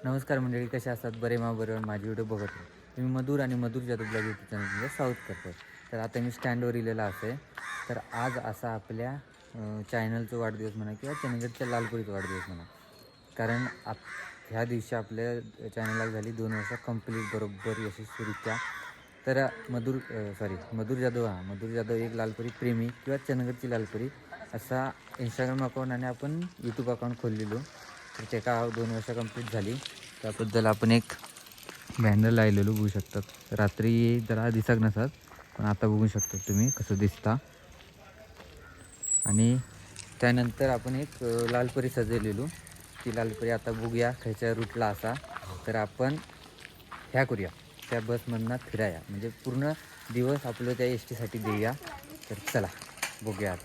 नमस्कार मंडळी, कसे असतात? बरे बरोबर माझी व्हिडिओ बघत आहे. तुम्ही मधुर आणि मधुर जादू ब्लॉग यूट्यूब चॅनलमध्ये साऊथ करतो. तर आता मी स्टँडवर लिहिलेला असे. तर आज असा आपल्या चॅनलचा वाढदिवस म्हणा किंवा चंदगडच्या लालपुरीचा वाढदिवस म्हणा. कारण ह्या दिवशी आपल्या चॅनलला झाली 2 वर्ष कंप्लीट बरोबर यशस्वीरित्या. तर मधुर जाधव एक लालपरी प्रेमी किंवा चंदगडची लालपरी असा इंस्टाग्राम अकाउंट आणि आपण यूट्यूब अकाउंट खोललेलो. तर त्याका 2 वर्ष कंप्लीट झाली. त्याबद्दल आपण एक बॅनर लावलेलो बघू शकतात. रात्री जरा दिसत नसत, पण आता बघू शकता तुम्ही कसं दिसता. आणि त्यानंतर आपण एक लालपरी सजवलेलो. ती लालपरी आता बघूया खायच्या रूटला असा. तर आपण ह्या करूया त्या बसमधनं फिराया, म्हणजे पूर्ण दिवस आपलं त्या एस टीसाठी देऊया. तर चला बघूया.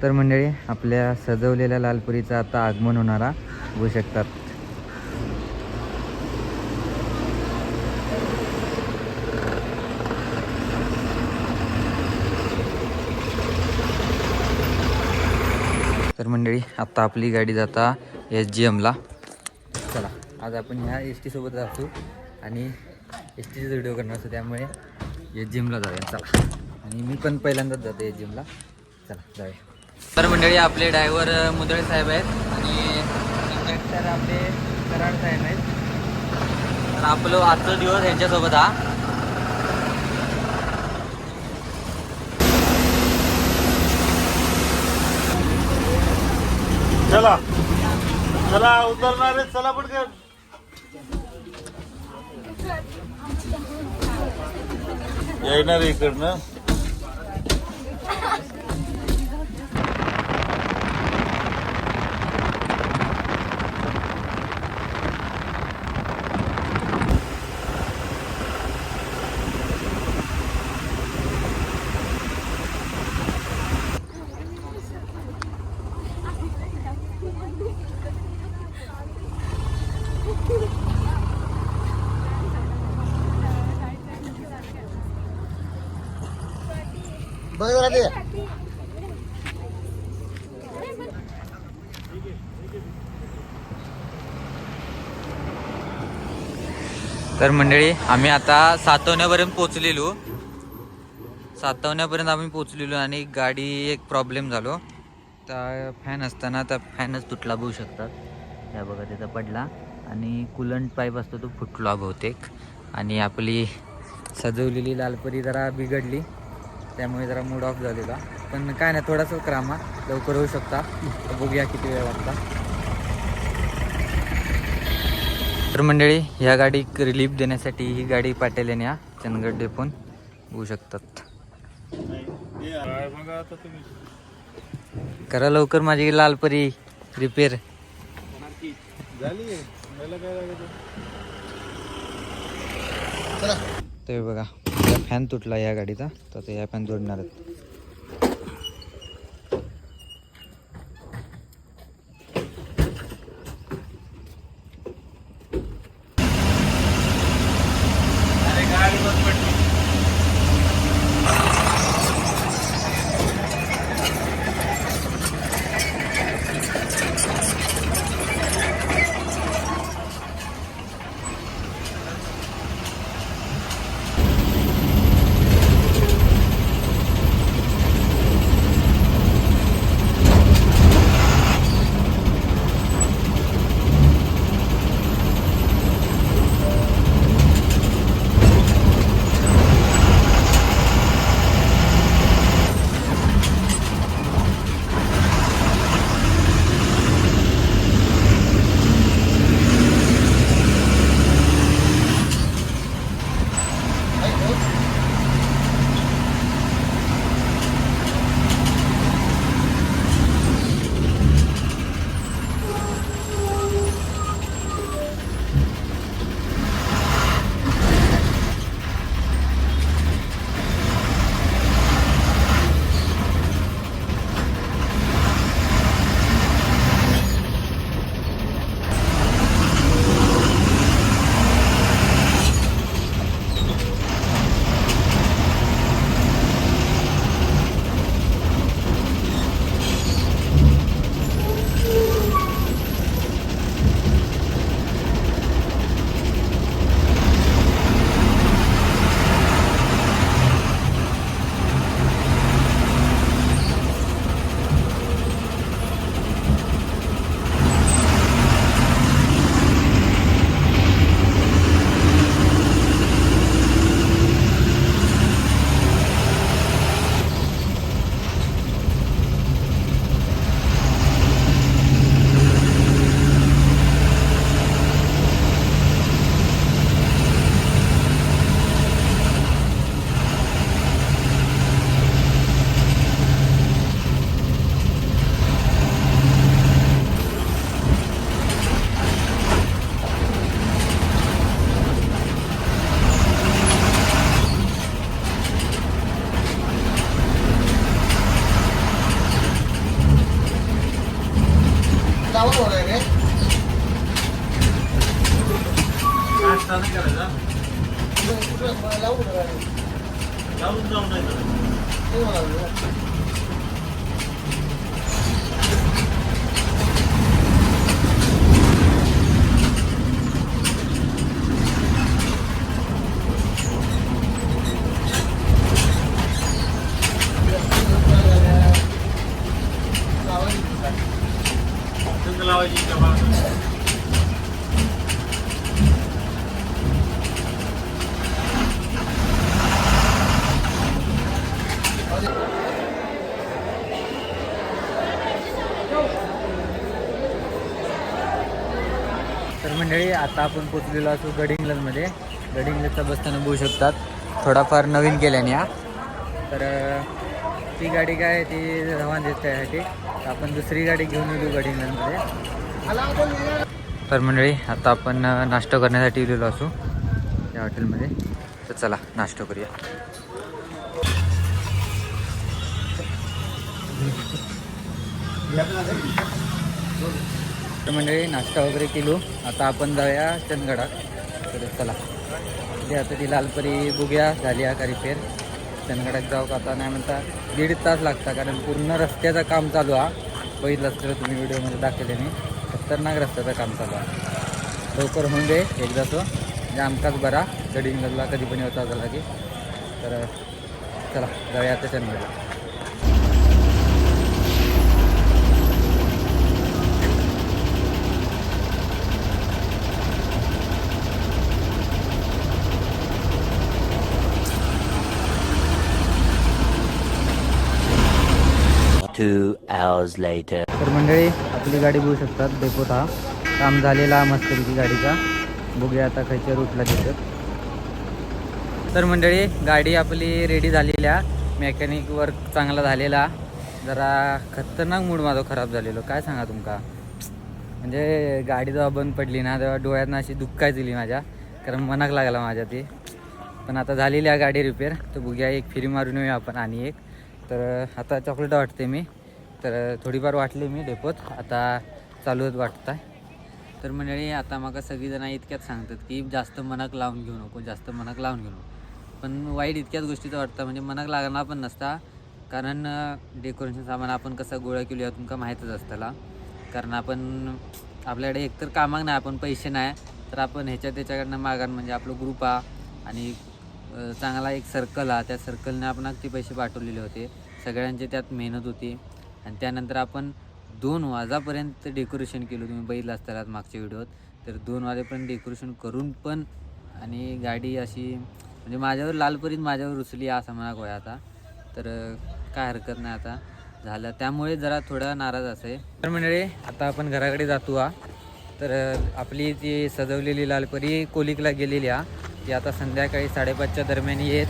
तर मंडळी, आपल्या सजवलेल्या लालपरीचं आता आगमन होणारा बघू शकतात. तर मंडळी, आता आपली गाडी जाता SGMला. चला, आज आपण ह्या एस टीसोबत असू आणि एस टीचा व्हिडिओ करणार असतो, त्यामुळे SGMला जाऊया. चला, आणि मी पण पहिल्यांदाच जातो SGMला. चला जाऊया. तर मंडळी, आपले ड्रायव्हर मुदळे साहेब आहेत आणि कंडक्टर आपले कराड साहेब आहेत. तर आपलं आजचा दिवस यांच्यासोबत हा. चला चला उतरणार आहे, चला पटकन. येणार इकडनं. तर मंडळी, आम्ही आता सातवण्यापर्यंत आम्ही पोचलेलो आणि गाडी एक प्रॉब्लेम झालो. त्या फॅन असताना त्या फॅनच तुटला बघू शकतात. त्या बघा त्याचा पडला आणि कुलंट पाईप असतो तो फुटला बहुतेक. आणि आपली सजवलेली लालपरी जरा बिघडली, त्यामुळे जरा मूड ऑफ झालेला. पण काय नाही, थोडासा क्रामा लवकर होऊ शकता. बघूया किती वेळ लागता. तर मंडळी, ह्या गाडी रिलीफ देण्यासाठी ही गाडी पाठवल्याने या चंदगड डेपोन होऊ शकतात. करा लवकर माझी लालपरी रिपेअर झाली. ते बघा, या फॅन तुटला या गाडीचा, तर या फॅन जोडणार आहेत. गाडी बंद पडली. नाश्ता नाही करायचा लावून जाऊ नाही करायचं. शेंग लावायची का बा? तर मंडळी आता आपण पोचलेलो असू गडिंग्लजमध्ये. गडिंग्लजचा बसताना बघू शकतात थोडाफार नवीन केल्याने हा. तर ती गाडी काय आहे ती रवान देत त्यासाठी आपण दुसरी गाडी घेऊन येऊ गडिंग्लजमध्ये. तर मंडळी आता आपण नाश्ता करण्यासाठी गेलेलो असू या हॉटेलमध्ये. तर चला नाश्ता करूया. तर मंडळी नाश्ता वगैरे केलो. आता आपण जाऊया चंदगडात. तर चला आता ती लालपरी बघूया झाली का रिपेअर. चंदगडात जाऊ का आता नाही म्हणता 1.5 तास लागता कारण पूर्ण रस्त्याचं काम चालू हा. बघितलं असतं तुम्ही व्हिडिओमध्ये दाखवल्याने खतरनाक रस्त्याचं काम चालू आहे. लवकर होऊन दे एकदा तो म्हणजे आमकाच बरा गडिंग्लजला कधी पण येता झाला की. तर चला जाऊया आता चंदगडात. तर मंडळी आपली गाडी बघू शकतात डेपोत हा काम झालेला मस्तपैकी गाडीचा. बघूया आता खायच्या रूटला देतात. तर मंडळी गाडी आपली रेडी झालेल्या मेकॅनिक वर्क चांगला झालेला. जरा खतरनाक मूड माझा खराब झालेलो काय सांगा तुमका. म्हणजे गाडी जेव्हा बंद पडली ना तेव्हा डोळ्यातनं अशी दुःखाय दिली माझ्या कारण मनाक लागला माझ्या ती. पण आता झालेली आहे गाडी रिपेअर. तर बघूया एक फिरी मारून येऊया आपण आणि एक. तर आता चॉकलेट वाटते मी. तर थोडीफार वाटली मी डेपोत आता चालूच वाटत आहे. तर मंडळी आता मग सगळीजण इतक्यात सांगतात की जास्त मनाक लावून घेऊ नको जास्त मनाक लावून घेऊ नको. पण वाईट इतक्याच गोष्टीचं वाटतं म्हणजे मनाक लागणार पण नसता कारण डेकोरेशन सामान आपण कसं गोळा केलं तुमका माहीतच असताला. कारण आपण आपल्याकडे एकतर कामाक नाही आपण पैसे नाही तर आपण त्याच्याकडनं मागान म्हणजे आपलं ग्रुप हा आणि चांगला एक सर्कल हा. त्या सर्कलने आपण ते पैसे पाठवलेले होते. सगळ्यांचे त्यात मेहनत होती आणि त्यानंतर आपण 2 वाजेपर्यंत डेकोरेशन केलं. तुम्ही बघितलं असताना मागच्या व्हिडिओत. तर 2 वाजेपर्यंत डेकोरेशन करून पण आणि गाडी अशी म्हणजे माझ्यावर लालपरीत माझ्यावर रुचली असं म्हणा गोया आता. तर काय हरकत नाही आता झालं त्यामुळे जरा थोडा नाराज असे. तर मंडळी आता आपण घराकडे जातो हा. तर आपली ती सजवलेली लालपरी कोलिकला गेलेली हा. ती आता संध्याकाळी 5:30च्या दरम्यान येत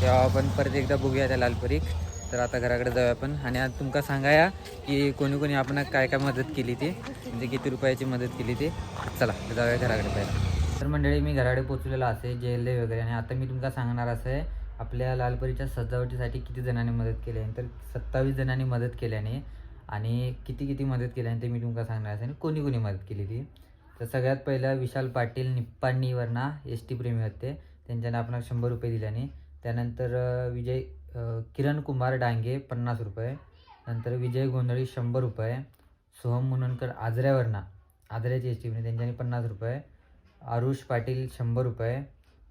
तेव्हा आपण परत एकदा बघूया त्या लालपरीक. तर आता घराकडे जाऊया आपण आणि आज तुमका सांगाया की कोणी कोणी आपण काय काय मदत केली ती म्हणजे किती रुपयाची मदत केली ती. चला जाऊया घराकडे पहिला. तर मंडळी मी घराकडे पोचलेलो असे जेलले वगैरे आणि आता मी तुमका सांगणार असं आहे आपल्या लालपरीच्या सजावटीसाठी किती जणांनी मदत केली आहे. तर 27 जणांनी मदत केल्याने आणि किती मदत केल्याने ते मी तुमका सांगणार असे आणि कोणी कोणी मदत केली ती. तर सगळ्यात पहिलं विशाल पाटील निप्पाणीवरना ST प्रेमी होते त्यांच्याने आपण 100 रुपये दिल्याने. त्यानंतर किरण कुमार डांगे 50 रुपये. नंतर विजय गोंधळी 100 रुपये. सोहम मुननकर आजऱ्यावरना आजऱ्याची ST प्रेमी त्यांच्याने 50 रुपये. आरुष पाटील 100 रुपये.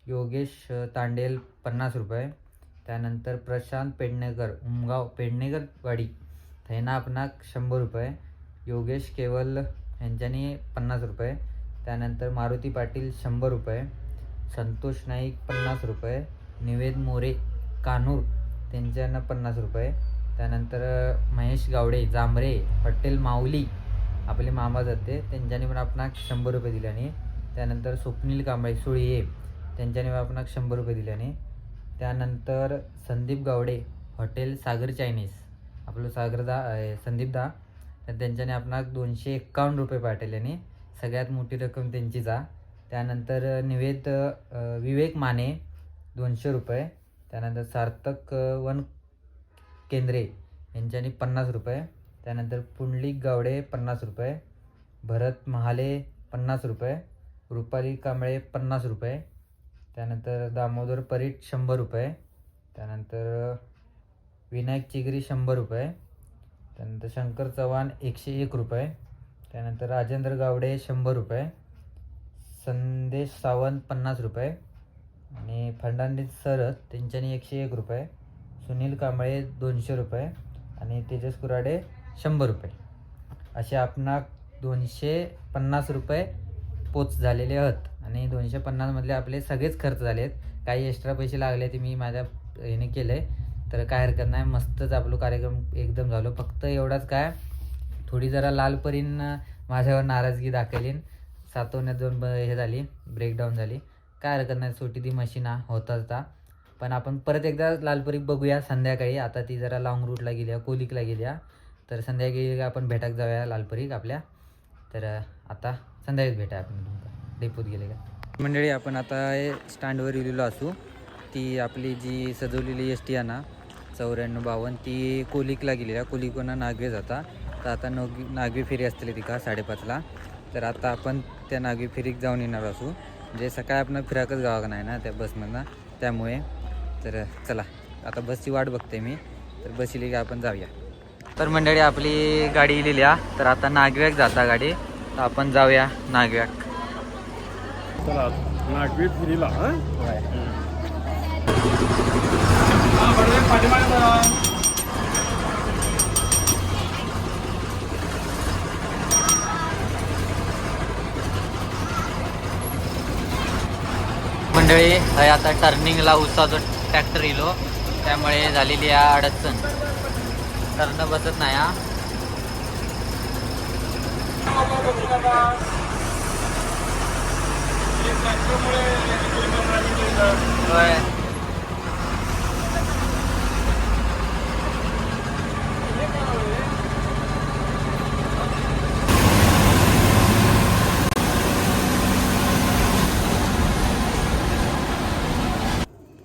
योगेश तांडेल 50 रुपये. त्यानंतर प्रशांत पेडणेकर उमगाव पेडणेकरवाडी त्यांना आपणाक 100 रुपये. योगेश केवल यांच्यानी 50 रुपये. त्यानंतर मारुती पाटील 100 रुपये. संतोष नाईक 50 रुपये. निवेद मोरे कानूर त्यांच्यानं 50 रुपये. त्यानंतर महेश गावडे जांभरे हॉटेल माऊली आपले मामा जाते त्यांच्याने पण आपणाक 100 रुपये दिल्याने. त्यानंतर स्वप्नील कांबळे सुळिये त्यांच्याने आपणाक 100 रुपये दिल्याने. त्यानंतर संदीप गावडे हॉटेल सागर चायनीज आपलं संदीपदा तर त्यांच्याने आपणाक 251 रुपये पाठवल्याने. सगळ्यात मोठी रक्कम त्यांचीच आहे. त्यानंतर विवेक माने 200 रुपये. त्यानंतर सार्थक वन केंद्रे यांच्यानी 50 रुपये. त्यानंतर पुंडलिक गावडे 50 रुपये. भरत महाले 50 रुपये, रुपाली कांबळे 50 रुपये, त्यानंतर दामोदर परीट 100 रुपये, त्यानंतर विनायक चिगरी 100 रुपये, त्यानंतर शंकर चव्हाण 101 रुपये, त्यानंतर राजेंद्र गावडे 100 रुपये, संदेश सावंत 50 रुपये आणि फर्नांडिस सर त्यांच्यानी 101 रुपये, सुनील कांबळे 200 रुपये आणि तेजस कुराडे 100 रुपये असे आपणा 250 रुपये पोच झालेले आहेत आणि 250 मधले आपले सगळेच खर्च झाले आहेत. काही एक्स्ट्रा पैसे लागले ते मी माझ्या ह्याने केले तर काय हरकत नाही. मस्तच आपलं कार्यक्रम एकदम झालो. फक्त एवढाच काय थोडी जरा लालपरीन माझ्यावर नाराजगी दाखवली, सातवण्यात दोन हे झाली, ब्रेकडाऊन झाली. काय हरकत नाही, छोटी ती मशीन होताच ता. पण आपण परत एकदा लालपरी बघूया संध्याकाळी. आता ती जरा लॉंग रूटला गेल्या, कोलिकला गेल्या, तर संध्याकाळी आपण भेटाक जाऊया लालपरी आपल्या. तर आता संध्याकाळीच भेटा आपण तुमका डेपोत गेले का. मंडळी आपण आता स्टँडवर इलेलो असू. ती आपली जी सजवलेली एस टी आहे ना 9452 ती कोलिकला गेलेली आहे. कोलिकवरून नागवे जाता. तर आता नागवे फेरी असतील ती का 5:30ला. तर आता आपण त्या नागवे फेरीक जाऊन येणार असू. म्हणजे सकाळी आपण फिराकच गावा नाही ना त्या बसमधनं, त्यामुळे. तर चला आता बसची वाट बघते मी, तर बस इली की आपण जाऊया. तर मंडळी आपली गाडी इलेली आहे. तर आता नागव्याक जाता गाडी, तर आपण जाऊया नागव्याक. चला नागवी फिरीला मंडळी आता टर्निंगला उसाचा ट्रॅक्टर इलो, त्यामुळे झालेली आहे अडचण. टर्न बसत नाही हा. होय.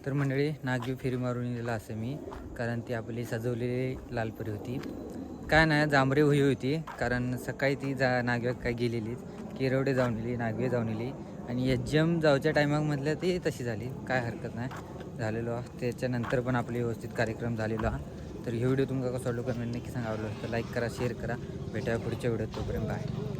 तर मंडळी नागवी फेरी मारून गेला असं मी, कारण ती आपली सजवलेली लालपरी होती. काय नाही जांभरे होई होती, कारण सकाळी ती नागव्यात काय गेलेलीच. केरवडे जाऊन येली, नागवे जाऊन येली आणि एजम जाऊच्या टायमामधल्या ती तशी झाली. काय हरकत नाही, झालेलो. त्याच्यानंतर पण आपले व्यवस्थित कार्यक्रम झालेला. तर हे व्हिडिओ तुमका कसं वाटलं कमेंट नक्की सांगा. आवडलं तर लाईक करा, शेअर करा. भेटायला पुढच्या व्हिडिओत. तोपर्यंत बाय.